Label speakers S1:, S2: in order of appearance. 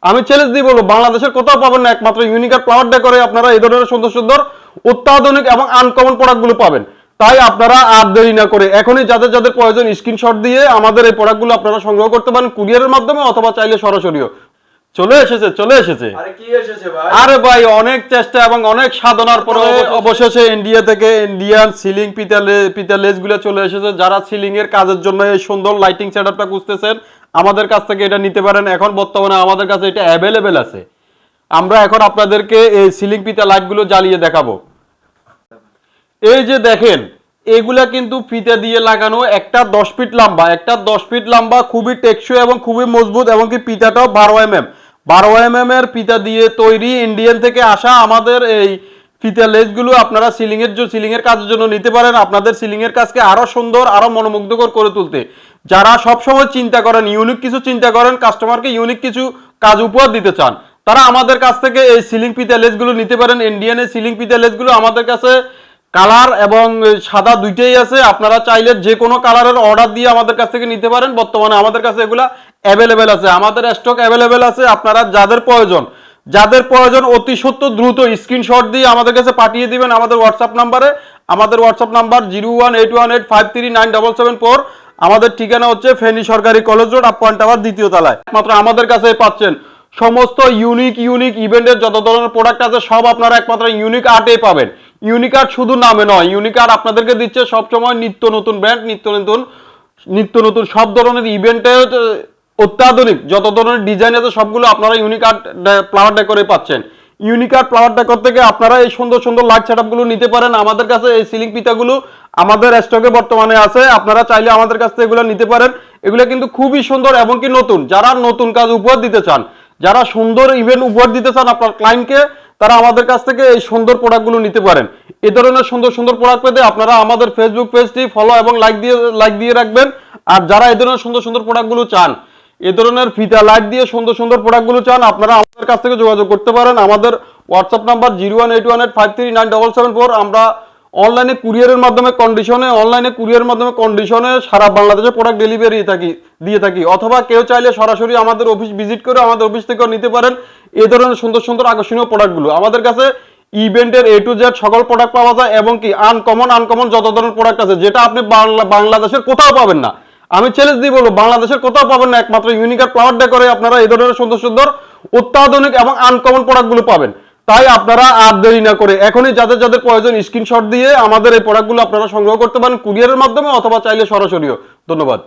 S1: আমি চ্যালেঞ্জ দিয়ে বলবো বাংলাদেশের কোথাও পাবেন না, একমাত্র ইউনিকার ফ্লাওয়ার ডেকোরে আপনারা এই ধরনের সুন্দর সুন্দর অত্যাধুনিক এবং আনকমন প্রোডাক্টগুলো পাবেন। তাই আপনারা আর দেরি না করে এখনই যাদের যাদের প্রয়োজন স্ক্রিনশট দিয়ে আমাদের এই প্রোডাক্টগুলো আপনারা সংগ্রহ করতে পারেন কুরিয়ারের মাধ্যমে অথবা চাইলে সরাসরিও। চলে এসেছে।
S2: আরে কি এসেছে ভাই?
S1: আরে ভাই অনেক চেষ্টা এবং অনেক সাধনার পরে অবশেষে ইন্ডিয়া থেকে ইন্ডিয়ান সিলিং পিতা লেস গুলো চলে এসেছে। যারা সিলিং এর কাজের জন্য এই সুন্দর লাইটিং সেটআপটা খুঁজতেছেন আমাদের কাছ থেকে এটা নিতে পারেন। এখন বর্তমানে আমাদের কাছে এটা অ্যাভেলেবেল আছে। আমরা এখন আপনাদেরকে এই সিলিং পিতা লাইট গুলো জ্বালিয়ে দেখাবো। এই যে দেখেন এগুলা কিন্তু ফিতা দিয়ে লাগানো, একটা 10 ফিট লম্বা, খুবই টেকসই এবং খুবই মজবুত, এবং কি পিতাটাও 12 mm এর পিতা দিয়ে তৈরি ইন্ডিয়ান থেকে আসা আমাদের এই ফিতা লেসগুলো আপনারা সিলিং এর কাজের জন্য নিতে পারেন। আপনাদের সিলিং এর কাজকে আরো সুন্দর আরো মনোমুগ্ধকর করে তুলতে যারা সবসময় চিন্তা করেন ইউনিক কিছু চিন্তা করেন, কাস্টমারকে ইউনিক কিছু কাজ উপহার দিতে চান, তারা আমাদের কাছ থেকে এই সিলিং পিতা লেসগুলো নিতে পারেন। ইন্ডিয়ানের সিলিং পিতা লেসগুলো আমাদের কাছে কালার এবং সাদা দুইটাই আছে। আপনারা চাইলে যে কোনো কালারের অর্ডার দিয়ে আমাদের কাছ থেকে নিতে পারেন। বর্তমানে আমাদের কাছে এগুলা অ্যাভেলেবেল আছে, আমাদের স্টক অ্যাভেলেবেল আছে। আপনারা যাদের প্রয়োজন অতি সত্বর দ্রুত স্ক্রিনশট দিয়ে আমাদের কাছে পাঠিয়ে দিবেন আমাদের হোয়াটসঅ্যাপ নাম্বারে। আমাদের হোয়াটসঅ্যাপ নাম্বার 01818539774। আমাদের ঠিকানা হচ্ছে ফেনী সরকারি college road, up point tower, 2য় তলায়। মাত্র আমাদের কাছে পাচ্ছেন সমস্ত ইউনিক ইভেন্টের যত ধরনের প্রোডাক্ট আছে সব আপনারা একমাত্র ইউনিক আর্টেই পাবেন। ইউনিক আর্ট শুধু নামে নয়, ইউনিক আর্ট আপনাদেরকে দিচ্ছে সবসময় নিত্য নতুন ব্র্যান্ড, নিত্য নতুন সব ধরনের ইভেন্টের অত্যাধুনিক যত ধরনের ডিজাইন আছে সবগুলো আপনারা ইউনিক আর্ট ফ্লাওয়ার ডেকোরে পাচ্ছেন। ইউনিক আর্ট ফ্লাওয়ার ডেকোর থেকে আপনারা এই সুন্দর সুন্দর লাইট সেটআপগুলো নিতে পারেন। আমাদের কাছে এই সিলিং পিতাগুলো আমাদের স্টকে বর্তমানে আছে, আপনারা চাইলে আমাদের কাছ থেকে এগুলো নিতে পারেন। এগুলো কিন্তু খুবই সুন্দর এবং কি নতুন। যারা নতুন কাজ উপহার দিতে চান, যারা সুন্দর ইভেন্ট উপহার দিতে চান আপনার ক্লায়েন্টকে, তারা আমাদের কাছ থেকে এই সুন্দর প্রোডাক্টগুলো নিতে পারেন। এই ধরনের সুন্দর সুন্দর প্রোডাক্ট পেতে আপনারা আমাদের ফেসবুক পেজটি ফলো এবং লাইক দিয়ে রাখবেন। আর যারা এই ধরনের সুন্দর সুন্দর প্রোডাক্টগুলো চান, এই ধরনের ফিতা লাইট দিয়ে সুন্দর সুন্দর প্রোডাক্টগুলো চান, আপনারা আমাদের কাছ থেকে যোগাযোগ করতে পারেন। আমাদের হোয়াটসঅ্যাপ নাম্বার 01818539774। আমরা অনলাইনে কুরিয়ারের মাধ্যমে কন্ডিশনে সারা বাংলাদেশে প্রোডাক্ট ডেলিভারি দিয়ে থাকি। অথবা কেউ চাইলে সরাসরি আমাদের অফিস ভিজিট করে আমাদের অফিস থেকেও নিতে পারেন এই ধরনের সুন্দর সুন্দর আকর্ষণীয় প্রোডাক্টগুলো। আমাদের কাছে ইভেন্টের A to Z সকল প্রোডাক্ট পাওয়া যায়, এবং কি আনকমন যত ধরনের প্রোডাক্ট আছে যেটা আপনি বাংলাদেশের কোথাও পাবেন না। আমি চ্যালেঞ্জ দিয়ে বলবো বাংলাদেশের কোথাও পাবেন না, একমাত্র ইউনিকার ফ্লাওয়ার ডেকোরে আপনারা এই ধরনের সুন্দর সুন্দর অত্যাধুনিক এবং আনকমন প্রোডাক্টগুলো পাবেন। তাই আপনারা আর দেরি না করে এখনই যাদের যাদের প্রয়োজন স্ক্রিনশট দিয়ে আমাদের এই প্রোডাক্টগুলো আপনারা সংগ্রহ করতে পারেন কুরিয়ারের মাধ্যমে অথবা চাইলে সরাসরিও। ধন্যবাদ।